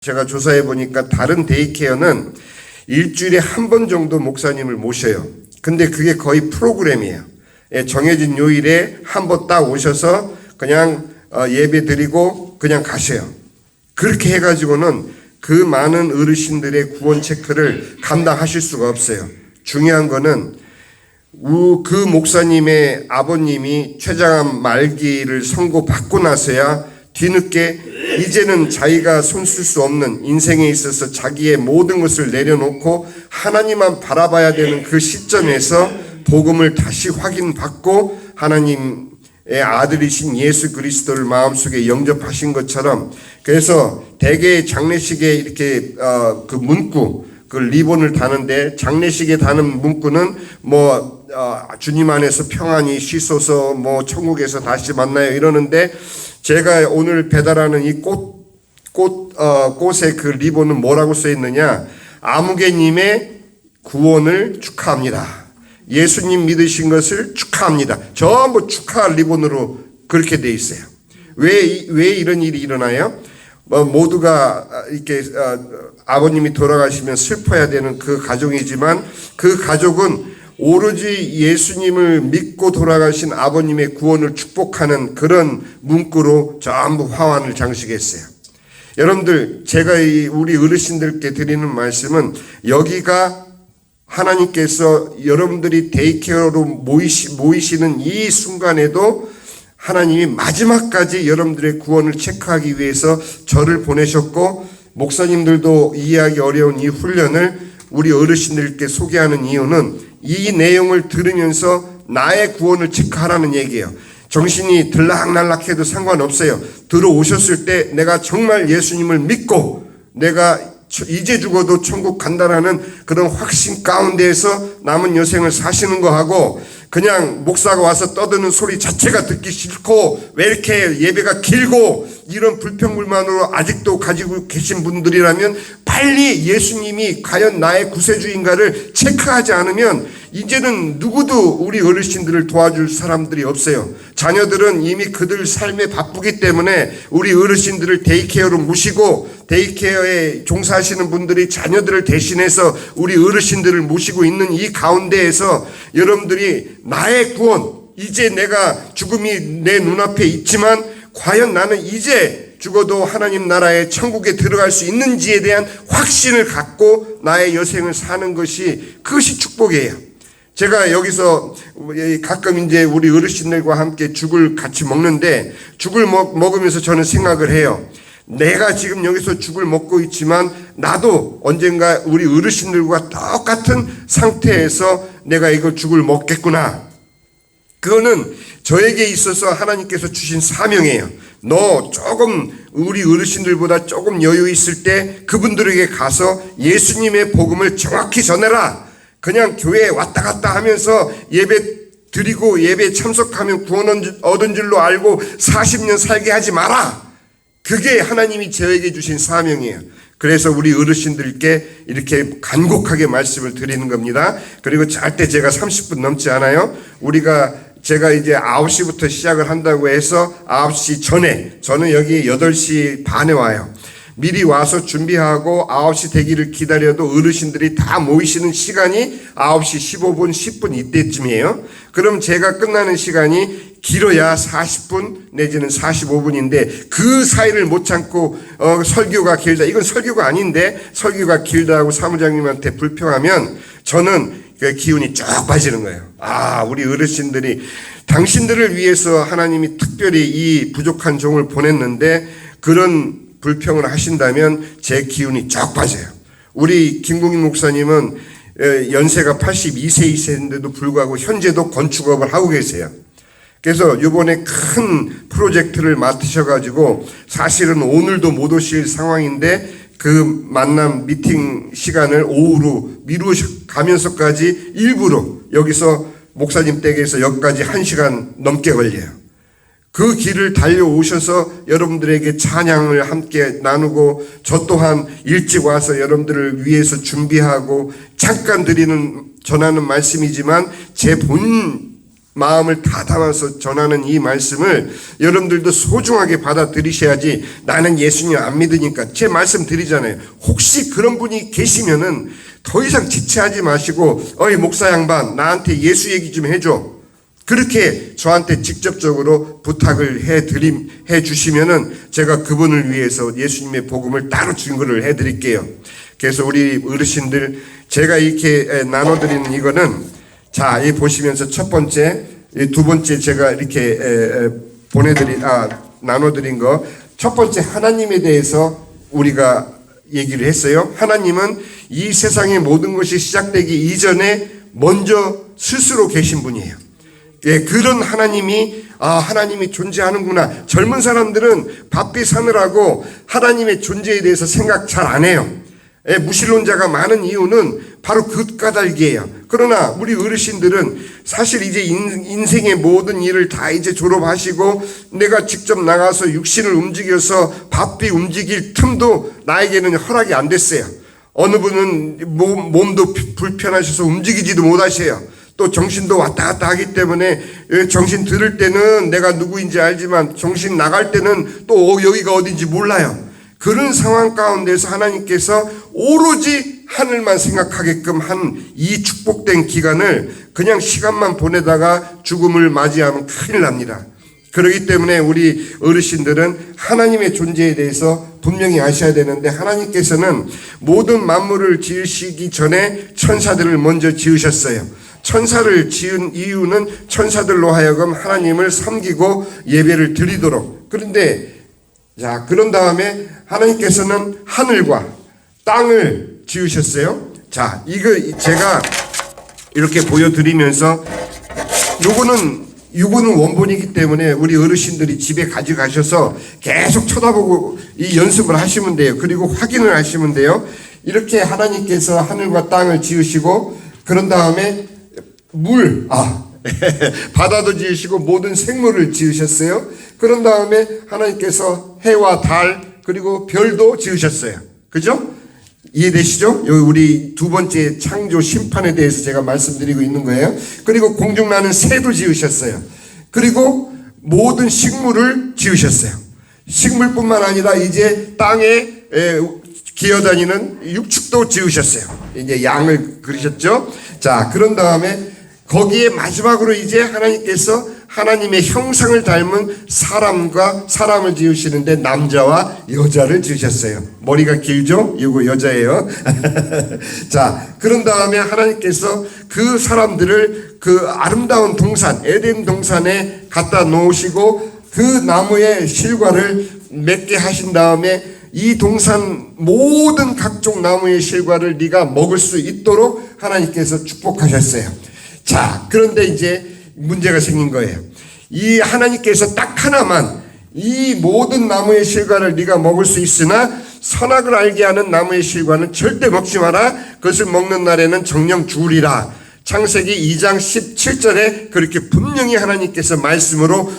제가 조사해 보니까 다른 데이케어는 일주일에 한 번 정도 목사님을 모셔요. 근데 그게 거의 프로그램이에요. 정해진 요일에 한 번 딱 오셔서 그냥 예배 드리고 그냥 가세요. 그렇게 해가지고는 그 많은 어르신들의 구원 체크를 감당하실 수가 없어요. 중요한 거는 그 목사님의 아버님이 췌장암 말기를 선고받고 나서야 뒤늦게 이제는 자기가 손쓸 수 없는 인생에 있어서 자기의 모든 것을 내려놓고 하나님만 바라봐야 되는 그 시점에서 복음을 다시 확인받고 하나님의 아들이신 예수 그리스도를 마음속에 영접하신 것처럼, 그래서 대개 장례식에 이렇게 그 문구, 그 리본을 다는데 장례식에 다는 문구는 주님 안에서 평안히 쉬소서, 천국에서 다시 만나요 이러는데, 제가 오늘 배달하는 이 꽃의 그 리본은 뭐라고 써 있느냐? 아무개님의 구원을 축하합니다. 예수님 믿으신 것을 축하합니다. 전부 축하 리본으로 그렇게 돼 있어요. 왜 이런 일이 일어나요? 모두가 이렇게 아버님이 돌아가시면 슬퍼야 되는 그 가족이지만, 그 가족은 오로지 예수님을 믿고 돌아가신 아버님의 구원을 축복하는 그런 문구로 전부 화환을 장식했어요. 여러분들, 제가 우리 어르신들께 드리는 말씀은, 여기가 하나님께서 여러분들이 데이케어로 모이시는 이 순간에도 하나님이 마지막까지 여러분들의 구원을 체크하기 위해서 저를 보내셨고, 목사님들도 이해하기 어려운 이 훈련을 우리 어르신들께 소개하는 이유는 이 내용을 들으면서 나의 구원을 체크하라는 얘기예요. 정신이 들락날락해도 상관없어요. 들어오셨을 때 내가 정말 예수님을 믿고 내가 이제 죽어도 천국 간다라는 그런 확신 가운데에서 남은 여생을 사시는 거하고, 그냥 목사가 와서 떠드는 소리 자체가 듣기 싫고 왜 이렇게 예배가 길고 이런 불평불만으로 아직도 가지고 계신 분들이라면, 빨리 예수님이 과연 나의 구세주인가를 체크하지 않으면 이제는 누구도 우리 어르신들을 도와줄 사람들이 없어요. 자녀들은 이미 그들 삶에 바쁘기 때문에 우리 어르신들을 데이케어로 모시고, 데이케어에 종사하시는 분들이 자녀들을 대신해서 우리 어르신들을 모시고 있는 이 가운데에서 여러분들이 나의 구원, 이제 내가 죽음이 내 눈앞에 있지만 과연 나는 이제 죽어도 하나님 나라의 천국에 들어갈 수 있는지에 대한 확신을 갖고 나의 여생을 사는 것이, 그것이 축복이에요. 제가 여기서 가끔 이제 우리 어르신들과 함께 죽을 같이 먹는데, 죽을 먹으면서 저는 생각을 해요. 내가 지금 여기서 죽을 먹고 있지만 나도 언젠가 우리 어르신들과 똑같은 상태에서 내가 이거 죽을 먹겠구나. 그거는 저에게 있어서 하나님께서 주신 사명이에요. 너 조금 우리 어르신들보다 조금 여유 있을 때 그분들에게 가서 예수님의 복음을 정확히 전해라. 그냥 교회에 왔다 갔다 하면서 예배 드리고 예배 참석하면 구원 얻은 줄로 알고 40년 살게 하지 마라. 그게 하나님이 저에게 주신 사명이에요. 그래서 우리 어르신들께 이렇게 간곡하게 말씀을 드리는 겁니다. 그리고 잘 때 제가 30분 넘지 않아요. 제가 이제 9시부터 시작을 한다고 해서 9시 전에, 저는 여기 8시 반에 와요. 미리 와서 준비하고 9시 되기를 기다려도 어르신들이 다 모이시는 시간이 9시 15분, 10분 이때쯤이에요. 그럼 제가 끝나는 시간이 길어야 40분 내지는 45분인데 그 사이를 못 참고 설교가 길다. 이건 설교가 아닌데 설교가 길다고 사무장님한테 불평하면 저는 그 기운이 쭉 빠지는 거예요. 우리 어르신들이 당신들을 위해서 하나님이 특별히 이 부족한 종을 보냈는데 그런 불평을 하신다면 제 기운이 쭉 빠져요. 우리 김국인 목사님은 연세가 82세인데도 불구하고 현재도 건축업을 하고 계세요. 그래서 이번에 큰 프로젝트를 맡으셔가지고 사실은 오늘도 못 오실 상황인데 그 만남 미팅 시간을 오후로 미루가면서까지 일부러 여기서 목사님 댁에서 여기까지 1시간 넘게 걸려요. 그 길을 달려오셔서 여러분들에게 찬양을 함께 나누고, 저 또한 일찍 와서 여러분들을 위해서 준비하고 잠깐 전하는 말씀이지만 제 본 마음을 다 담아서 전하는 이 말씀을 여러분들도 소중하게 받아들이셔야지. 나는 예수님 안 믿으니까 제 말씀 드리잖아요. 혹시 그런 분이 계시면은 더 이상 지체하지 마시고 어이 목사 양반 나한테 예수 얘기 좀 해줘. 그렇게 저한테 직접적으로 부탁을 해 주시면은 제가 그분을 위해서 예수님의 복음을 따로 증거를 해 드릴게요. 그래서 우리 어르신들 제가 이렇게 나눠드리는 이거는 자, 이 보시면서 첫 번째, 두 번째 제가 이렇게 나눠드린 거 첫 번째 하나님에 대해서 우리가 얘기를 했어요. 하나님은 이 세상의 모든 것이 시작되기 이전에 먼저 스스로 계신 분이에요. 예, 그런 하나님이 하나님이 존재하는구나. 젊은 사람들은 바삐 사느라고 하나님의 존재에 대해서 생각 잘 안 해요. 예, 무신론자가 많은 이유는 바로 그 까닭이에요. 그러나 우리 어르신들은 사실 이제 인생의 모든 일을 다 이제 졸업하시고 내가 직접 나가서 육신을 움직여서 바삐 움직일 틈도 나에게는 허락이 안 됐어요. 어느 분은 몸도 불편하셔서 움직이지도 못하셔요. 또 정신도 왔다 갔다 하기 때문에 정신 들을 때는 내가 누구인지 알지만 정신 나갈 때는 또 여기가 어딘지 몰라요. 그런 상황 가운데서 하나님께서 오로지 하늘만 생각하게끔 한 이 축복된 기간을 그냥 시간만 보내다가 죽음을 맞이하면 큰일 납니다. 그렇기 때문에 우리 어르신들은 하나님의 존재에 대해서 분명히 아셔야 되는데 하나님께서는 모든 만물을 지으시기 전에 천사들을 먼저 지으셨어요. 천사를 지은 이유는 천사들로 하여금 하나님을 섬기고 예배를 드리도록. 그런데 자, 그런 다음에 하나님께서는 하늘과 땅을 지으셨어요. 자, 이거 제가 이렇게 보여드리면서 요거는 원본이기 때문에 우리 어르신들이 집에 가져가셔서 계속 쳐다보고 이 연습을 하시면 돼요. 그리고 확인을 하시면 돼요. 이렇게 하나님께서 하늘과 땅을 지으시고 그런 다음에 바다도 지으시고 모든 생물을 지으셨어요. 그런 다음에 하나님께서 해와 달 그리고 별도 지으셨어요. 그죠? 이해되시죠? 여기 우리 두 번째 창조 심판에 대해서 제가 말씀드리고 있는 거예요. 그리고 공중 나는 새도 지으셨어요. 그리고 모든 식물을 지으셨어요. 식물뿐만 아니라 이제 땅에 기어다니는 육축도 지으셨어요. 이제 양을 그리셨죠? 자, 그런 다음에 거기에 마지막으로 이제 하나님께서 하나님의 형상을 닮은 사람을 지으시는데 남자와 여자를 지으셨어요. 머리가 길죠? 이거 여자예요. 자, 그런 다음에 하나님께서 그 사람들을 그 아름다운 동산, 에덴 동산에 갖다 놓으시고 그 나무의 실과를 맺게 하신 다음에 이 동산 모든 각종 나무의 실과를 네가 먹을 수 있도록 하나님께서 축복하셨어요. 자, 그런데 이제 문제가 생긴 거예요. 이 하나님께서 딱 하나만 이 모든 나무의 실과를 네가 먹을 수 있으나 선악을 알게 하는 나무의 실과는 절대 먹지 마라. 그것을 먹는 날에는 정령 죽으리라. 창세기 2장 17절에 그렇게 분명히 하나님께서 말씀으로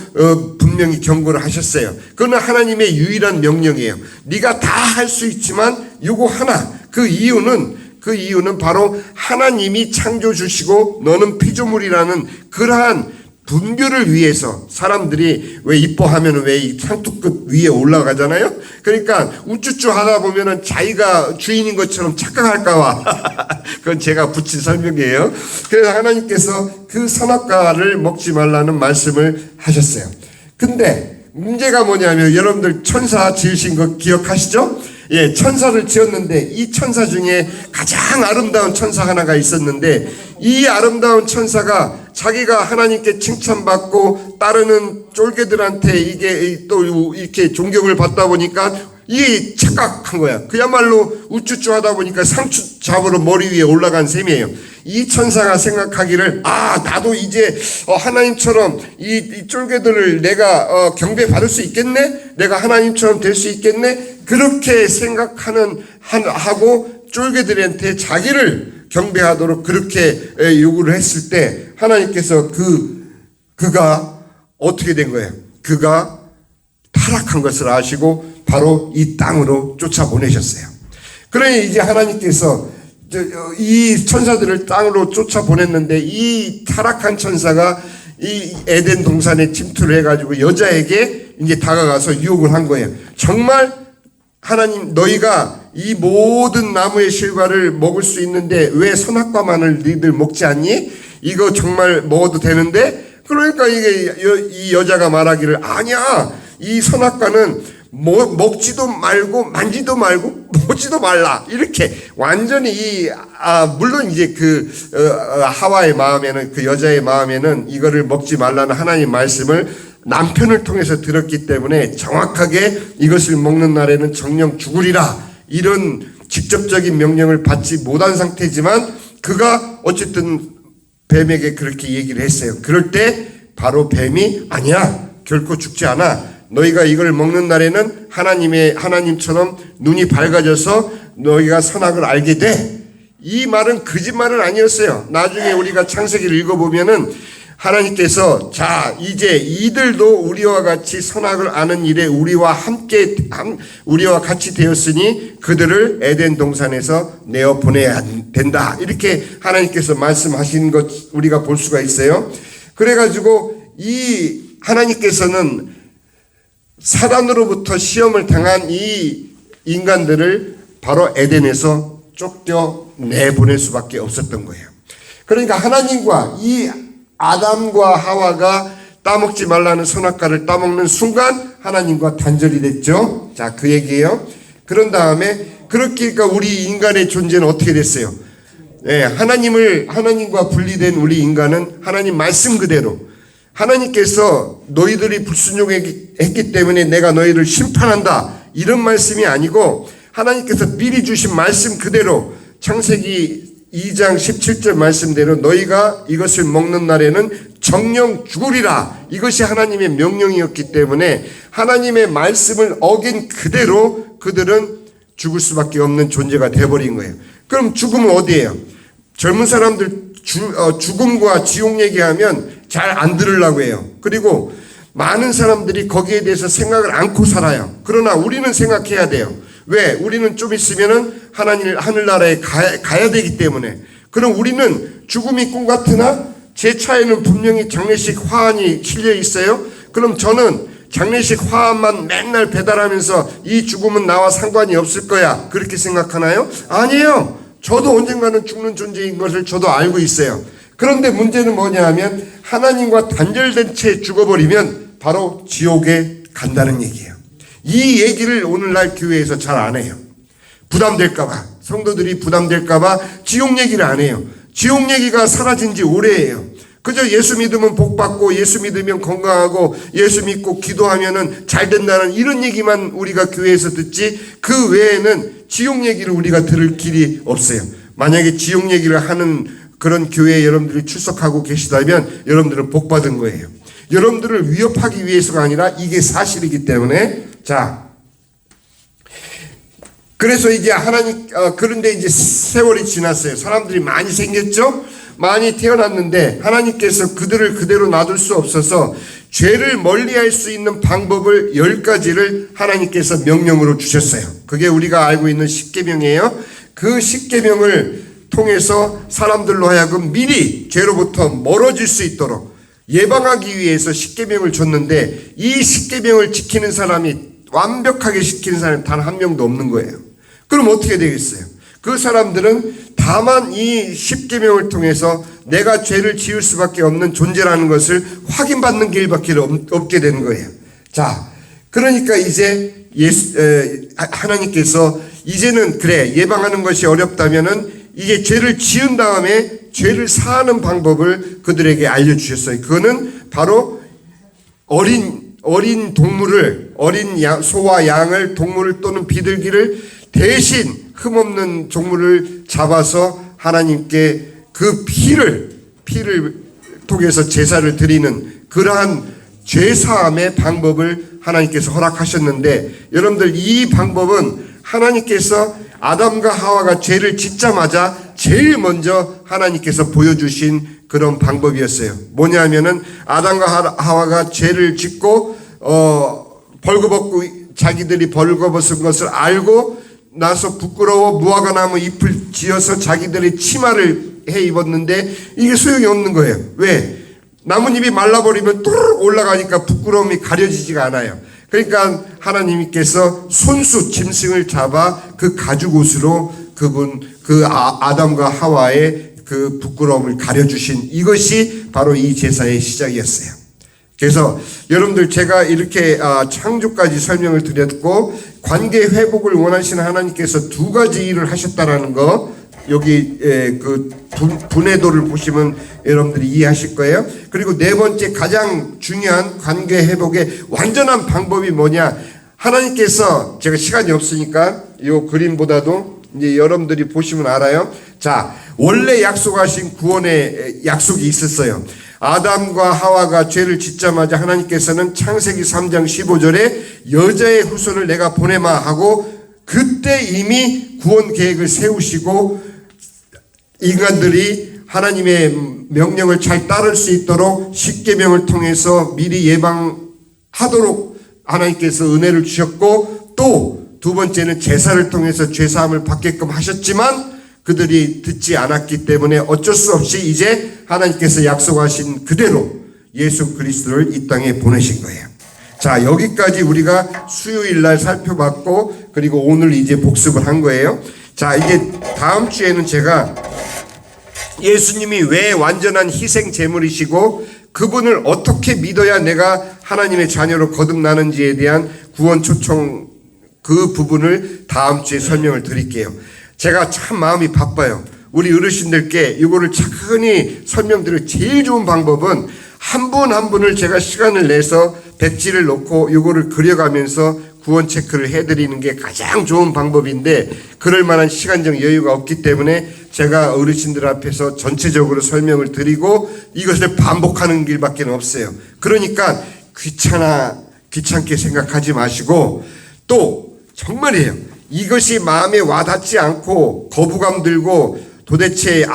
분명히 경고를 하셨어요. 그건 하나님의 유일한 명령이에요. 네가 다 할 수 있지만 요거 하나. 그 이유는 바로 하나님이 창조 주시고 너는 피조물이라는 그러한 분별을 위해서 사람들이 왜 이뻐하면 왜 이 상투끝 위에 올라가잖아요. 그러니까 우쭈쭈 하다 보면은 자기가 주인인 것처럼 착각할까봐 그건 제가 붙인 설명이에요. 그래서 하나님께서 그 선악과를 먹지 말라는 말씀을 하셨어요. 근데 문제가 뭐냐면 여러분들 천사 지으신 거 기억하시죠? 예, 천사를 지었는데 이 천사 중에 가장 아름다운 천사 하나가 있었는데 이 아름다운 천사가 자기가 하나님께 칭찬받고 따르는 쫄개들한테 이게 또 이렇게 존경을 받다 보니까 이게 착각한 거야. 그야말로 우쭈쭈 하다 보니까 상추 잡으러 머리 위에 올라간 셈이에요. 이 천사가 생각하기를 나도 이제 하나님처럼 이 쫄개들을 내가 경배 받을 수 있겠네? 내가 하나님처럼 될 수 있겠네? 그렇게 하고 쫄개들한테 자기를 경배하도록 그렇게 요구를 했을 때 하나님께서 그가 어떻게 된 거예요? 그가 타락한 것을 아시고 바로 이 땅으로 쫓아보내셨어요. 그러니 이제 하나님께서 이 천사들을 땅으로 쫓아보냈는데 이 타락한 천사가 이 에덴 동산에 침투를 해가지고 여자에게 이제 다가가서 유혹을 한 거예요. 정말 하나님, 너희가 이 모든 나무의 실과를 먹을 수 있는데 왜 선악과만을 너희들 먹지 않니? 이거 정말 먹어도 되는데? 그러니까 이게 이 여자가 말하기를, 아니야, 이 선악과는 먹지도 말고 만지도 말고 보지도 말라. 이렇게 완전히 물론 이제 하와의 마음에는, 그 여자의 마음에는 이거를 먹지 말라는 하나님 말씀을 남편을 통해서 들었기 때문에 정확하게 이것을 먹는 날에는 정령 죽으리라, 이런 직접적인 명령을 받지 못한 상태지만 그가 어쨌든 뱀에게 그렇게 얘기를 했어요. 그럴 때 바로 뱀이, 아니야, 결코 죽지 않아. 너희가 이걸 먹는 날에는 하나님처럼 눈이 밝아져서 너희가 선악을 알게 돼. 이 말은 거짓말은 아니었어요. 나중에 우리가 창세기를 읽어보면은 하나님께서, 자, 이제 이들도 우리와 같이 선악을 아는 일에 우리와 같이 되었으니 그들을 에덴 동산에서 내어 보내야 된다. 이렇게 하나님께서 말씀하신 것 우리가 볼 수가 있어요. 그래가지고 이 하나님께서는 사단으로부터 시험을 당한 이 인간들을 바로 에덴에서 쫓겨내보낼 수밖에 없었던 거예요. 그러니까 하나님과 이 아담과 하와가 따먹지 말라는 선악과를 따먹는 순간 하나님과 단절이 됐죠. 자, 그 얘기예요. 그런 다음에 그러니까 우리 인간의 존재는 어떻게 됐어요? 네, 하나님과 분리된 우리 인간은 하나님 말씀 그대로, 하나님께서 너희들이 불순종했기 때문에 내가 너희를 심판한다, 이런 말씀이 아니고 하나님께서 미리 주신 말씀 그대로 창세기 2장 17절 말씀대로 너희가 이것을 먹는 날에는 정령 죽으리라, 이것이 하나님의 명령이었기 때문에 하나님의 말씀을 어긴 그대로 그들은 죽을 수밖에 없는 존재가 되어버린 거예요. 그럼 죽음은 어디예요? 젊은 사람들 죽음과 지옥 얘기하면 잘 안 들으려고 해요. 그리고 많은 사람들이 거기에 대해서 생각을 않고 살아요. 그러나 우리는 생각해야 돼요. 왜? 우리는 좀 있으면은 하늘나라에 가야 되기 때문에. 그럼 우리는 죽음이 꿈 같으나 제 차에는 분명히 장례식 화환이 실려 있어요. 그럼 저는 장례식 화환만 맨날 배달하면서 이 죽음은 나와 상관이 없을 거야, 그렇게 생각하나요? 아니에요. 저도 언젠가는 죽는 존재인 것을 저도 알고 있어요. 그런데 문제는 뭐냐 하면 하나님과 단절된 채 죽어버리면 바로 지옥에 간다는 얘기예요. 이 얘기를 오늘날 교회에서 잘 안 해요. 부담될까봐, 성도들이 부담될까봐 지옥 얘기를 안 해요. 지옥 얘기가 사라진 지 오래예요. 그저 예수 믿으면 복 받고, 예수 믿으면 건강하고, 예수 믿고 기도하면은 잘 된다는 이런 얘기만 우리가 교회에서 듣지, 그 외에는 지옥 얘기를 우리가 들을 길이 없어요. 만약에 지옥 얘기를 하는 그런 교회에 여러분들이 출석하고 계시다면 여러분들은 복 받은 거예요. 여러분들을 위협하기 위해서가 아니라 이게 사실이기 때문에. 자, 그래서 이제 그런데 이제 세월이 지났어요. 사람들이 많이 생겼죠? 많이 태어났는데 하나님께서 그들을 그대로 놔둘 수 없어서 죄를 멀리할 수 있는 방법을 10가지를 하나님께서 명령으로 주셨어요. 그게 우리가 알고 있는 십계명이에요. 그 십계명을 통해서 사람들로 하여금 미리 죄로부터 멀어질 수 있도록 예방하기 위해서 십계명을 줬는데, 이 십계명을 지키는 사람이, 완벽하게 지키는 사람이 단 한 명도 없는 거예요. 그럼 어떻게 되겠어요? 그 사람들은 다만 이 십계명을 통해서 내가 죄를 지을 수밖에 없는 존재라는 것을 확인받는 길밖에 없게 되는 거예요. 자, 그러니까 이제 하나님께서 이제는 그래, 예방하는 것이 어렵다면은 이게 죄를 지은 다음에 죄를 사하는 방법을 그들에게 알려주셨어요. 그거는 바로 어린 동물을, 소와 양을, 동물을 또는 비둘기를 대신 흠없는 동물을 잡아서 하나님께 그 피를 통해서 제사를 드리는 그러한 죄사함의 방법을 하나님께서 허락하셨는데, 여러분들 이 방법은 하나님께서 아담과 하와가 죄를 짓자마자 제일 먼저 하나님께서 보여주신 그런 방법이었어요. 뭐냐면은 아담과 하와가 죄를 짓고 벌거벗고 자기들이 벌거벗은 것을 알고 나서 부끄러워 무화과 나무 잎을 지어서 자기들의 치마를 해 입었는데 이게 소용이 없는 거예요. 왜? 나뭇잎이 말라버리면 뚜르륵 올라가니까 부끄러움이 가려지지가 않아요. 그러니까 하나님께서 손수 짐승을 잡아 그 가죽옷으로 아담과 하와의 그 부끄러움을 가려주신 이것이 바로 이 제사의 시작이었어요. 그래서 여러분들 제가 이렇게 창조까지 설명을 드렸고 관계 회복을 원하시는 하나님께서 두 가지 일을 하셨다라는 거 여기 그 분해도를 보시면 여러분들이 이해하실 거예요. 그리고 네 번째 가장 중요한 관계 회복의 완전한 방법이 뭐냐? 하나님께서 제가 시간이 없으니까 이 그림보다도 이제 여러분들이 보시면 알아요. 자, 원래 약속하신 구원의 약속이 있었어요. 아담과 하와가 죄를 짓자마자 하나님께서는 창세기 3장 15절에 여자의 후손을 내가 보내마 하고 그때 이미 구원 계획을 세우시고 인간들이 하나님의 명령을 잘 따를 수 있도록 십계명을 통해서 미리 예방하도록 하나님께서 은혜를 주셨고 또 두 번째는 제사를 통해서 죄사함을 받게끔 하셨지만 그들이 듣지 않았기 때문에 어쩔 수 없이 이제 하나님께서 약속하신 그대로 예수 그리스도를 이 땅에 보내신 거예요. 자, 여기까지 우리가 수요일 날 살펴봤고 그리고 오늘 이제 복습을 한 거예요. 자, 이제 다음 주에는 제가 예수님이 왜 완전한 희생 제물이시고 그분을 어떻게 믿어야 내가 하나님의 자녀로 거듭나는지에 대한 구원 초청 그 부분을 다음 주에 설명을 드릴게요. 제가 참 마음이 바빠요. 우리 어르신들께 이거를 차근히 설명드릴 제일 좋은 방법은 한 분 한 분을 제가 시간을 내서 백지를 놓고 이거를 그려가면서 구원 체크를 해드리는 게 가장 좋은 방법인데 그럴 만한 시간적 여유가 없기 때문에 제가 어르신들 앞에서 전체적으로 설명을 드리고 이것을 반복하는 길밖에 없어요. 그러니까 귀찮게 생각하지 마시고 또 정말이에요. 이것이 마음에 와닿지 않고 거부감 들고 도대체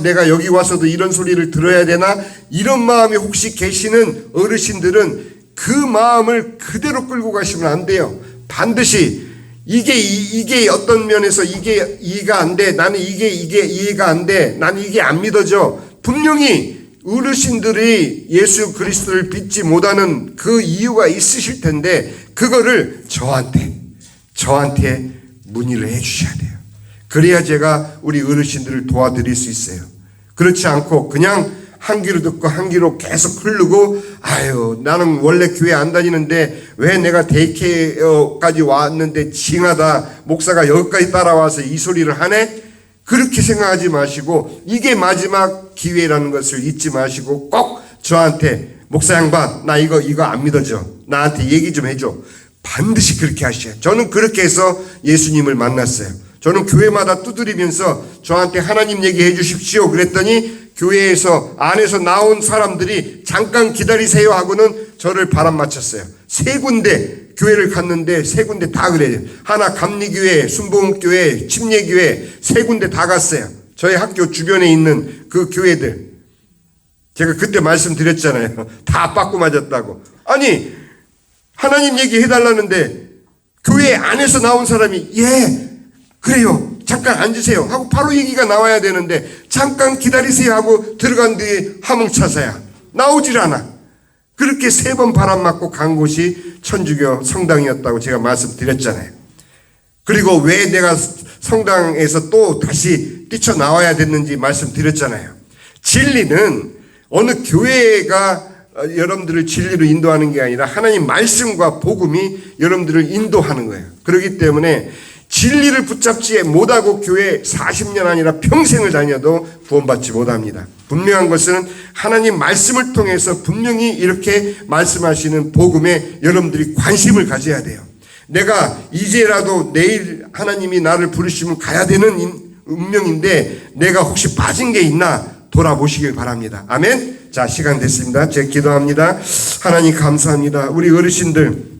내가 여기 와서도 이런 소리를 들어야 되나 이런 마음이 혹시 계시는 어르신들은 그 마음을 그대로 끌고 가시면 안 돼요. 반드시 이게 어떤 면에서 이게 이해가 안 돼. 나는 이게 이해가 안 돼. 나는 이게 안 믿어져. 분명히 어르신들이 예수 그리스도를 믿지 못하는 그 이유가 있으실 텐데 그거를 저한테 문의를 해 주셔야 돼요. 그래야 제가 우리 어르신들을 도와드릴 수 있어요. 그렇지 않고 그냥 한 귀로 듣고 한 귀로 계속 흐르고 나는 원래 교회 안 다니는데 왜 내가 데이케어까지 왔는데 징하다 목사가 여기까지 따라와서 이 소리를 하네? 그렇게 생각하지 마시고 이게 마지막 기회라는 것을 잊지 마시고 꼭 저한테 목사 양반 나 이거 안 믿어져. 나한테 얘기 좀 해줘. 반드시 그렇게 하셔요. 저는 그렇게 해서 예수님을 만났어요. 저는 교회마다 두드리면서 저한테 하나님 얘기해 주십시오 그랬더니 교회에서 안에서 나온 사람들이 잠깐 기다리세요 하고는 저를 바람 맞췄어요. 3군데 교회를 갔는데 3군데 다 그래요. 하나 감리교회, 순복음교회, 침례교회 3군데 다 갔어요. 저희 학교 주변에 있는 그 교회들. 제가 그때 말씀드렸잖아요. 다 빠꾸 맞았다고. 아니 하나님 얘기 해달라는데 교회 안에서 나온 사람이 그래요. 잠깐 앉으세요 하고 바로 얘기가 나와야 되는데 잠깐 기다리세요 하고 들어간 뒤에 화뭉차사야. 나오질 않아. 그렇게 3번 바람 맞고 간 곳이 천주교 성당이었다고 제가 말씀드렸잖아요. 그리고 왜 내가 성당에서 또 다시 뛰쳐나와야 됐는지 말씀드렸잖아요. 진리는 어느 교회가 여러분들을 진리로 인도하는 게 아니라 하나님 말씀과 복음이 여러분들을 인도하는 거예요. 그렇기 때문에 진리를 붙잡지 못하고 교회 40년 아니라 평생을 다녀도 구원받지 못합니다. 분명한 것은 하나님 말씀을 통해서 분명히 이렇게 말씀하시는 복음에 여러분들이 관심을 가져야 돼요. 내가 이제라도 내일 하나님이 나를 부르시면 가야 되는 운명인데 내가 혹시 빠진 게 있나 돌아보시길 바랍니다. 아멘. 자, 시간 됐습니다. 제가 기도합니다. 하나님 감사합니다. 우리 어르신들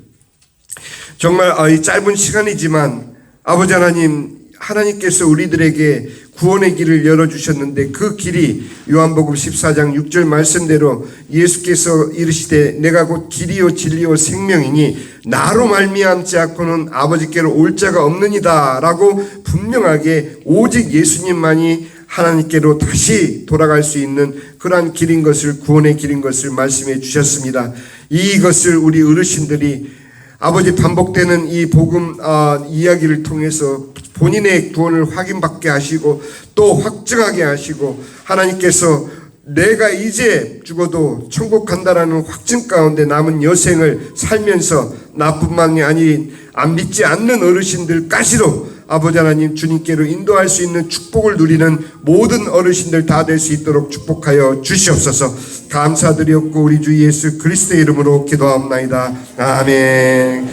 정말 이 짧은 시간이지만 아버지 하나님, 하나님께서 우리들에게 구원의 길을 열어주셨는데 그 길이 요한복음 14장 6절 말씀대로 예수께서 이르시되 내가 곧 길이요 진리요 생명이니 나로 말미암지 않고는 아버지께로 올 자가 없느니다 라고 분명하게 오직 예수님만이 하나님께로 다시 돌아갈 수 있는 그러한 길인 것을, 구원의 길인 것을 말씀해 주셨습니다. 이것을 우리 어르신들이 아버지 반복되는 이 복음 이야기를 통해서 본인의 구원을 확인받게 하시고 또 확증하게 하시고, 하나님께서 내가 이제 죽어도 천국 간다라는 확증 가운데 남은 여생을 살면서 나뿐만이 아닌 안 믿지 않는 어르신들까지도 아버지 하나님 주님께로 인도할 수 있는 축복을 누리는 모든 어르신들 다 될 수 있도록 축복하여 주시옵소서. 감사드렸고 우리 주 예수 그리스도의 이름으로 기도하옵나이다. 아멘.